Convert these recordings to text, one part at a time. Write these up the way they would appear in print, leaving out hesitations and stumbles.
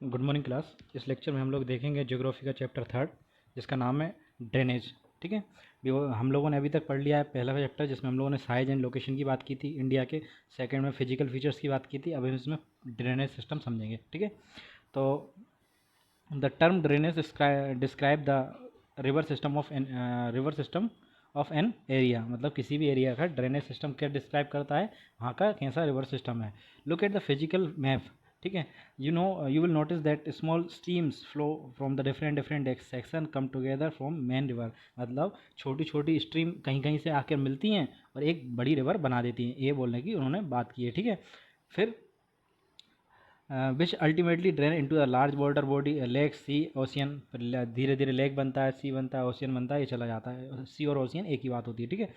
Good morning class. इस lecture में हम लोग देखेंगे ज्योग्राफी का चैप्टर थर्ड, जिसका नाम है ड्रेनेज। ठीक है, हम लोगों ने अभी तक पढ़ लिया है पहला चैप्टर, जिसमें हम लोगों ने साइज एंड लोकेशन की बात की थी इंडिया के। सेकंड में फिजिकल फीचर्स की बात की थी। अब हम इसमें ड्रेनेज सिस्टम समझेंगे। ठीक है, तो the term drainage describe the river system of an area. मतलब किसी भी एरिया का ड्रेनेज सिस्टम क्या डिस्क्राइब करता है, वहाँ का कैसा रिवर सिस्टम है। Look at the physical map. ठीक है, you will notice that small streams flow from the different section come together from main river। मतलब छोटी छोटी स्ट्रीम कहीं कहीं से आकर मिलती हैं और एक बड़ी रिवर बना देती हैं, ये बोलने की उन्होंने बात की है। ठीक है, फिर which ultimately drain into the large water body, lake, sea, ocean. धीरे धीरे लेक बनता है, सी बनता है, ओशियन बनता है, ये चला जाता है। सी और ओशियन एक ही बात होती है। ठीक है,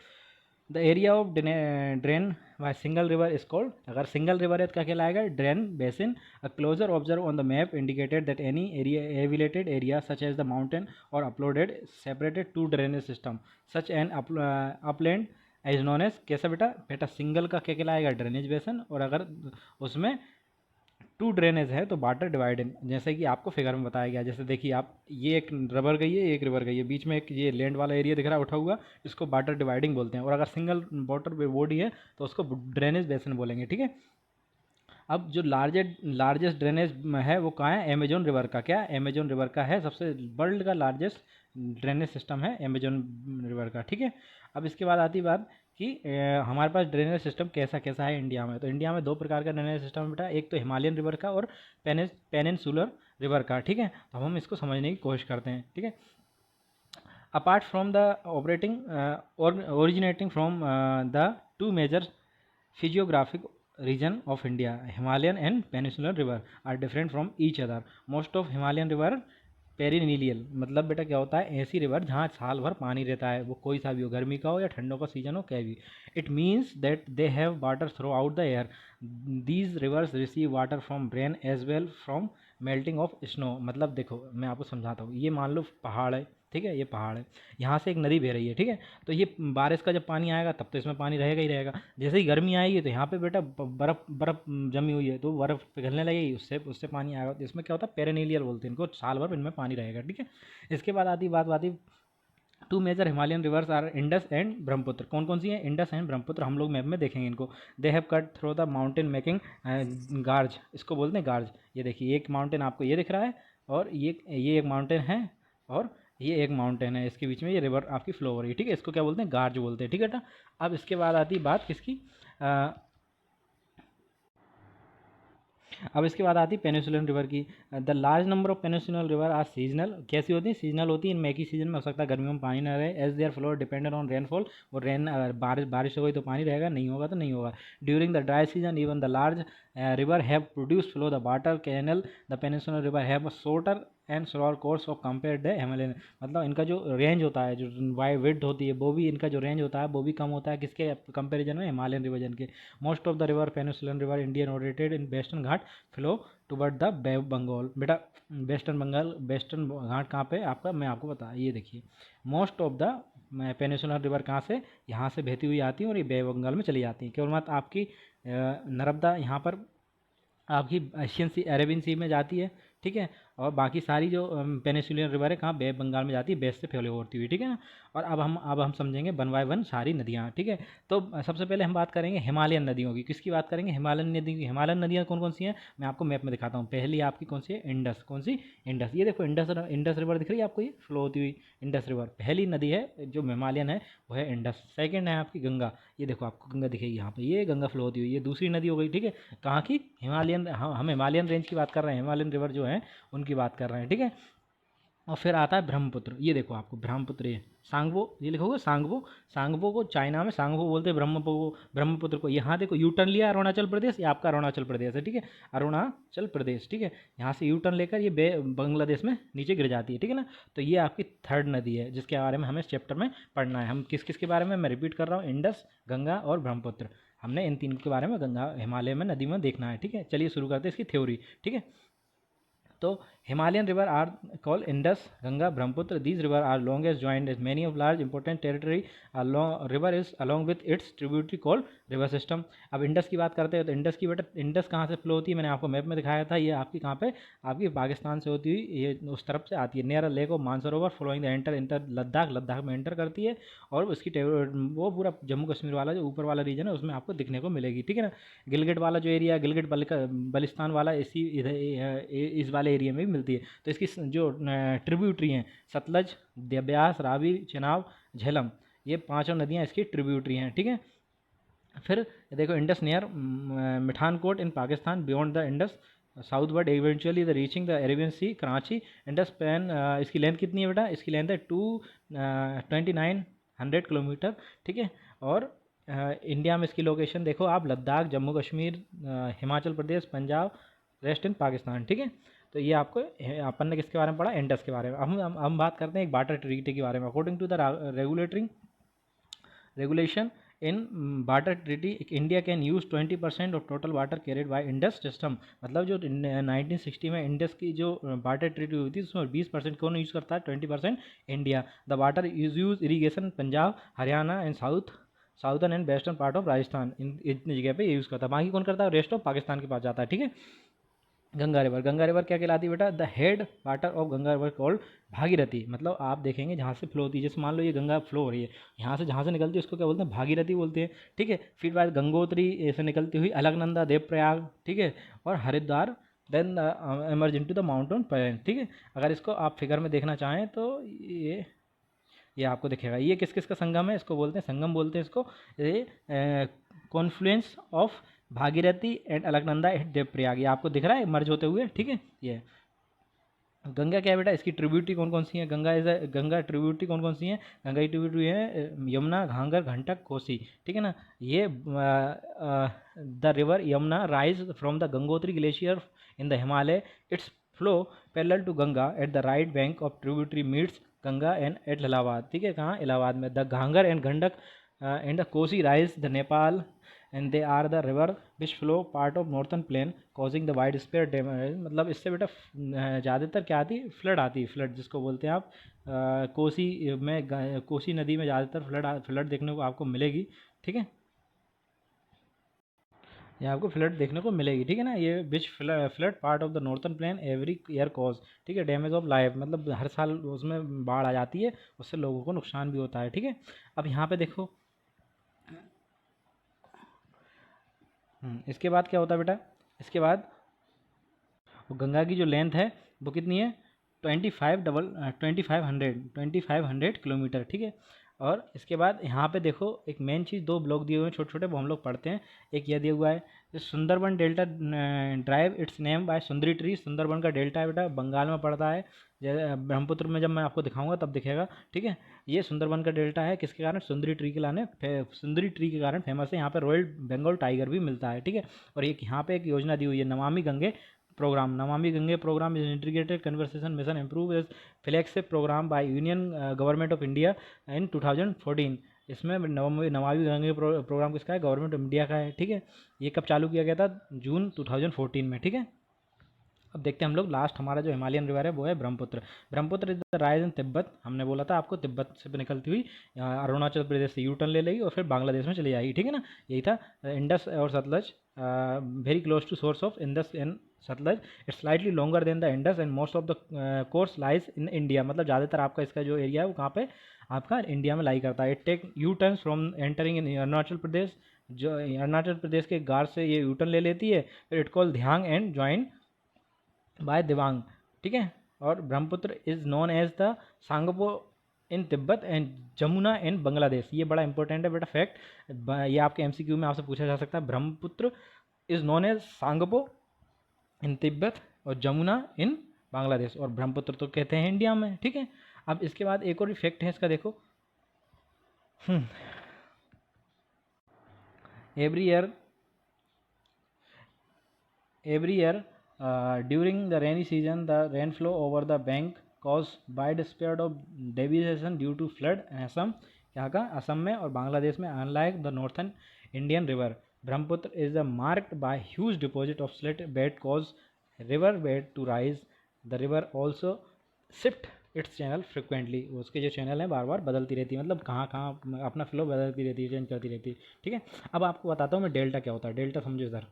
the area of drain by single river is called. अगर सिंगल रिवर है तो क्या कहलाएगा? Drain basin. A closer observe on the map indicated that any area elevated area such as the mountain और uploaded separated two drainage system such an upland as known as. कैसा बेटा? बेटा single का क्या कहलाएगा? Drainage basin. और अगर उसमें टू ड्रेनेज है तो वाटर डिवाइडिंग, जैसे कि आपको फिगर में बताया गया। जैसे देखिए आप, ये एक रिवर गई है, एक रिवर गई है, बीच में एक ये लैंड वाला एरिया दिख रहा है उठा हुआ, इसको वाटर डिवाइडिंग बोलते हैं। और अगर सिंगल वाटर बॉडी है तो उसको ड्रेनेज बेसिन बोलेंगे। ठीक है, अब जो लार्जेस्ट ड्रेनेज है वो कहाँ है? अमेजोन रिवर का। क्या? अमेजोन रिवर का है, सबसे वर्ल्ड का लार्जेस्ट ड्रेनेज सिस्टम है अमेजोन रिवर का। ठीक है, अब इसके बाद आती बात कि हमारे पास ड्रेनेज सिस्टम कैसा कैसा है इंडिया में। तो इंडिया में दो प्रकार का ड्रेनेज सिस्टम है बेटा, एक तो हिमालयन रिवर का और पेनिनसुलर रिवर का। ठीक है, तो हम इसको समझने की कोशिश करते हैं। ठीक है, apart from the operating originating from the two major physiographic region of India, Himalayan and Peninsular river are different from each other. Most of Himalayan river पेरिनिलियल। मतलब बेटा क्या होता है? ऐसी रिवर जहाँ साल भर पानी रहता है, वो कोई सा भी हो, गर्मी का हो या ठंडों का सीजन हो, क्या भी। It means that they have water throughout the air. These rivers receive water from rain as well from melting of snow. मतलब देखो मैं आपको समझाता हूँ, ये मान लो पहाड़ है, ठीक है, ये पहाड़ है, यहाँ से एक नदी बह रही है। ठीक है, तो ये बारिश का जब पानी आएगा तब तो इसमें पानी रहेगा ही रहेगा। जैसे ही गर्मी आएगी तो यहाँ पे बेटा बर्फ़ बर्फ़ जमी हुई है, तो बर्फ़ पिघलने लगेगी, उससे उससे पानी आएगा। तो इसमें क्या होता है? पेरेनिलियल बोलते हैं इनको, साल भर इनमें पानी रहेगा। ठीक है, इसके बाद आती two major Himalayan rivers are Indus and Brahmaputra. कौन कौन सी हैं? Indus and Brahmaputra. हम लोग मैप में देखेंगे इनको। They have cut through the mountain making gorge, इसको बोलते हैं गार्ज। ये देखिए एक माउंटेन आपको ये दिख रहा है, और ये एक माउंटेन है, और ये एक माउंटेन है, इसके बीच में ये रिवर आपकी फ्लो हो रही है। ठीक है, इसको क्या बोलते हैं? गार्ज बोलते हैं। ठीक है बेटा, अब इसके बाद आती है बात किसकी? अब इसके बाद आती है पेनिसुलर रिवर की। The large number of peninsular river are seasonal. कैसी होती है? सीजनल होती है। इनमें एक ही सीजन में हो सकता है, गर्मियों में पानी न रहे। As their flow dependent on rainfall. और बारिश हो गई तो पानी रहेगा, नहीं होगा तो नहीं होगा। During the dry season even the large river have produce flow the water canal. The peninsular river have a shorter and slower course of compare the Himalayan. मतलब इनका जो रेंज होता है, जो वाई विड्थ होती है, वो भी इनका जो रेंज होता है वो भी कम होता है। किसके कंपेरिजन में? हिमालयन रिवर्जन के। Most of the river peninsular river Indian oriented in western Ghat flow toward the Bay of Bengal. बेटा वेस्टर्न घाट कहाँ पे आपका? मैं आपको बता, ये देखिए most of the peninsular river कहाँ से? यहाँ से बहती हुई आती है और ये बे ऑफ बंगाल में चली जाती है। केवल मात्र आपकी नर्मदा यहाँ पर आपकी एशियन सी, अरेबियन सी में जाती है। ठीक है, और बाकी सारी जो पेनिसुलियन रिवर है कहाँ? बे बंगाल में जाती है, बेस से फैले होती हुई। ठीक है ना, और अब हम समझेंगे वन बाय वन सारी नदियाँ। ठीक है, तो सबसे पहले हम बात करेंगे हिमालयन नदियों की। किसकी बात करेंगे? हिमालयन नदी की। हिमालयन नदियाँ कौन कौन सी हैं मैं आपको मैप में दिखाता हूँ। पहली आपकी कौन सी है? इंडस। कौन सी? इंडस। ये देखो इंडस रिवर दिख रही है आपको, ये फ्लो होती हुई इंडस रिवर पहली नदी है जो हिमालयन है, वो है इंडस। सेकेंड है आपकी गंगा। ये देखो आपको गंगा दिखेगी यहाँ पे, ये गंगा फ्लो होती हुई, ये दूसरी नदी हो गई। ठीक है, कहाँ की? हिमालयन। हम हिमालयन रेंज की बात कर रहे हैं, हिमालयन रिवर जो है उनकी बात कर रहे हैं। ठीक है, और फिर आता है ब्रह्मपुत्र। ये देखो आपको ब्रह्मपुत्र, ये सांगबो, ये लिखोगे सांगबो। सांगबो को चाइना में सांगबो बोलते हैं, ब्रह्मपुत्र को। यहाँ देखो यू टर्न लिया अरुणाचल प्रदेश, ये आपका अरुणाचल प्रदेश है। ठीक है, अरुणाचल प्रदेश। ठीक है, यहाँ से यू टर्न लेकर ये बांग्लादेश में नीचे गिर जाती है। ठीक है ना, तो ये आपकी थर्ड नदी है जिसके बारे में हमें इस चैप्टर में पढ़ना है। हम किस किस के बारे में, मैं रिपीट कर रहा हूँ, इंडस, गंगा और ब्रह्मपुत्र। हमने इन तीन के बारे में गंगा हिमालय में नदी में देखना है। ठीक है, चलिए शुरू करते हैं इसकी थ्योरी। ठीक है, तो Himalayan river are call Indus, Ganga, Brahmaputra. These river are longest joint as many of large important territory. River is along with its tributary call river system. अब इंडस की बात करते हैं तो इंडस की बेटा इंडस कहाँ से फ्लो होती है, मैंने आपको मैप में दिखाया था, ये आपकी कहाँ पे, आपकी पाकिस्तान से होती हुई ये उस तरफ से आती है, near lake of Mansarovar flowing the inter Ladakh, Ladakh में एंटर करती है, और उसकी वो पूरा जम्मू कश्मीर वाला जो ऊपर वाला रीजन है उसमें आपको दिखने को मिलेगी, ठीक है ना। गिलगिट वाला जो एरिया, गिलगिट बलिस्तान वाला इसी इधर इस वाले एरिया में भी मिलती है। तो इसकी जो ट्रिब्यूटरी हैं, सतलज, ब्यास, रावी, चेनाब, झेलम, ये पांचों नदियाँ इसकी ट्रिब्यूटरी हैं, ठीक है। फिर देखो Indus near Mithankot in Pakistan, beyond the Indus southward eventually the reaching the Arabian sea, Karachi, Indus pan. इसकी लेंथ कितनी है बेटा, इसकी लेंथ है 2900 किलोमीटर, ठीक है। और इंडिया में इसकी लोकेशन देखो आप, लद्दाख, जम्मू कश्मीर, हिमाचल प्रदेश, पंजाब, रेस्ट इन पाकिस्तान, ठीक है। तो ये आपको अपन ने किसके बारे में पढ़ा, इंडस के बारे में। अब हम बात करते हैं एक वाटर ट्रीटी के बारे में। According to the regulation in water treaty, India can use 20% of total water carried by Indus system. मतलब जो 1960 में इंडस की जो वाटर ट्रीटी हुई थी उसमें 20% कौन यूज़ करता है, 20% India. The water is use irrigation Punjab, Haryana and southern and western part of Rajasthan, इन इतनी जगह पे यूज़ करता है, बाकी कौन करता है, रेस्ट ऑफ पाकिस्तान के पास जाता है, ठीक है। गंगा रिवर, गंगा रिवर क्या कहलाती है बेटा, the head water of Ganga river called Bhagirathi. मतलब आप देखेंगे जहाँ से फ्लो होती है, जैसे मान लो ये गंगा फ्लो हो रही है, यहाँ से जहाँ से निकलती है उसको क्या बोलते हैं, भागीरथी बोलते हैं, ठीक है। फिर बाद गंगोत्री ऐसे निकलती हुई अलकनंदा, देवप्रयाग, ठीक है, और Haridwar, then emerge into the mountain pan, ठीक है। अगर इसको आप फिगर में देखना चाहें तो ये आपको दिखेगा, ये किस किस का संगम है, इसको बोलते हैं संगम बोलते हैं इसको, ये confluence of Bhagirathi and Alaknanda at Devprayag, ये आपको दिख रहा है मर्ज होते हुए, ठीक है। ये गंगा क्या है बेटा, इसकी ट्रिब्यूटरी कौन कौन सी है, गंगा ट्रिब्यूटरी कौन कौन सी है, गंगा की ट्रिब्यूटरी है यमुना, घाघर, घंटक, कोसी, ठीक है ना। ये the river Yamuna rise from the Gangotri glacier in the Himalaya, its flow parallel to Ganga at the right bank of tributary meets Ganga and at Allahabad, ठीक है, कहाँ, इलाहाबाद में। The Ghaghara and Gandak and the Kosi rise the Nepal and they are the river which flow part of northern plain causing the wide spread damage. मतलब इससे बेटा ज़्यादातर क्या आती है, फ्लड आती है, फ्लड जिसको बोलते हैं आप। कोसी नदी में ज़्यादातर फ्लड देखने को आपको मिलेगी, ठीक है, ये आपको फ्लड देखने को मिलेगी, ठीक है ना। ये which flood part of the northern plain every year cause, ठीक है, डैमेज ऑफ लाइफ, मतलब हर साल उसमें बाढ़ आ जाती है, उससे लोगों को नुकसान भी होता है, ठीक है। अब यहाँ पे देखो इसके बाद क्या होता है बेटा, इसके बाद गंगा की जो लेंथ है वो कितनी है, 2500 किलोमीटर, ठीक है। और इसके बाद यहाँ पे देखो एक मेन चीज़, दो ब्लॉक दिए हुए हैं छोटे छोटे, वो हम लोग पढ़ते हैं। एक यह दिया हुआ है जो Sundarban delta drive it's name by Sundari tree. Sundarban का डेल्टा है बेटा, बंगाल में पड़ता है, ब्रह्मपुत्र में जब मैं आपको दिखाऊंगा तब दिखेगा, ठीक है। ये सुंदरबन का डेल्टा है, किसके कारण, सुंदरी ट्री के कारण फेमस है। यहाँ पे रॉयल बंगाल टाइगर भी मिलता है, ठीक है। और एक यहाँ पे एक योजना दी हुई है, Namami Gange programme is integrated conversation mission improve is flagship programme by union government of India in 2014। इसमें नमामि गंगे प्रोग्राम किसका है, गवर्नमेंट ऑफ इंडिया का है, ठीक है। ये कब चालू किया गया था, जून 2014 में, ठीक है। अब देखते हैं हम लोग लास्ट, हमारा जो हिमालयन रिवर है वो है Brahmaputra. Brahmaputra is the rise in Tibet, हमने बोला था आपको, तिब्बत से निकलती हुई अरुणाचल प्रदेश से यू टर्न ले लेगी और फिर बांग्लादेश में चली जाएगी, ठीक है ना। यही था इंडस और Sutlej, very close to source of Indus and Sutlej, its slightly longer than the Indus and most of the course lies in India. मतलब ज़्यादातर आपका इसका जो एरिया है वो कहाँ पे, आपका इंडिया में लाई करता है। It take U turn from entering in Arunachal Pradesh, जो अरुणाचल प्रदेश के गार से ये यू टर्न ले लेती है, फिर it call Dihang and join by Dibang, ठीक है। और Brahmaputra is known as the Tsangpo in Tibet and Jamuna in Bangladesh. ये बड़ा इंपॉर्टेंट है बेटा फैक्ट, ये आपके एमसीक्यू में आपसे पूछा जा सकता है। Brahmaputra is known as Tsangpo in Tibet और जमुना इन बांग्लादेश, और ब्रह्मपुत्र तो कहते हैं इंडिया में, ठीक है। अब इसके बाद एक और इफेक्ट है इसका, देखो every year during the rainy season the rainflow over the bank caused widespread of devastation due to flood in Assam, यहाँ का असम में और बांग्लादेश में। unlike the northern Indian river, Brahmaputra is marked by huge deposit of silt bed cause river bed to rise. The river also shift it's channel frequently, उसके जो channel हैं बार बार बदलती रहती है, मतलब कहाँ कहाँ अपना फ्लो बदलती रहती है, चेंज करती रहती है। ठीक है, अब आपको बताता हूँ मैं डेल्टा क्या होता है। डेल्टा समझो इधर,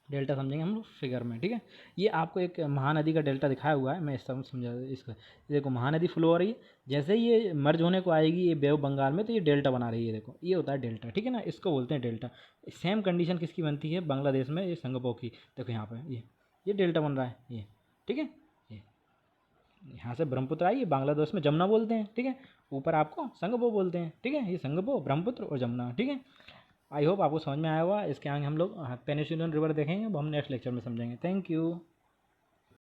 डेल्टा समझेंगे हम लोग फिगर में। ठीक है, ये आपको एक महानदी का डेल्टा दिखाया हुआ है, मैं इस तरह समझा इसका। देखो महानदी फ्लो हो रही है, जैसे ही ये मर्ज होने को आएगी ये बे ऑफ बंगाल में, तो ये डेल्टा बना रही है। देखो ये होता है डेल्टा, ठीक है ना, इसको बोलते हैं डेल्टा। सेम कंडीशन किसकी बनती है बांग्लादेश में, ये संगपो की। देखो यहाँ पे ये डेल्टा बन रहा है ये, ठीक है। ये यहाँ से ब्रह्मपुत्र आई, बांग्लादेश में जमुना बोलते हैं, ठीक है। ऊपर आपको संगपो बोलते हैं, ठीक है। ये संगपो, ब्रह्मपुत्र और जमुना, ठीक है। आई होप आपको समझ में आया होगा। इसके आगे हम लोग पेनिसुलियन रिवर देखेंगे, वो हम नेक्स्ट लेक्चर में समझेंगे। Thank you.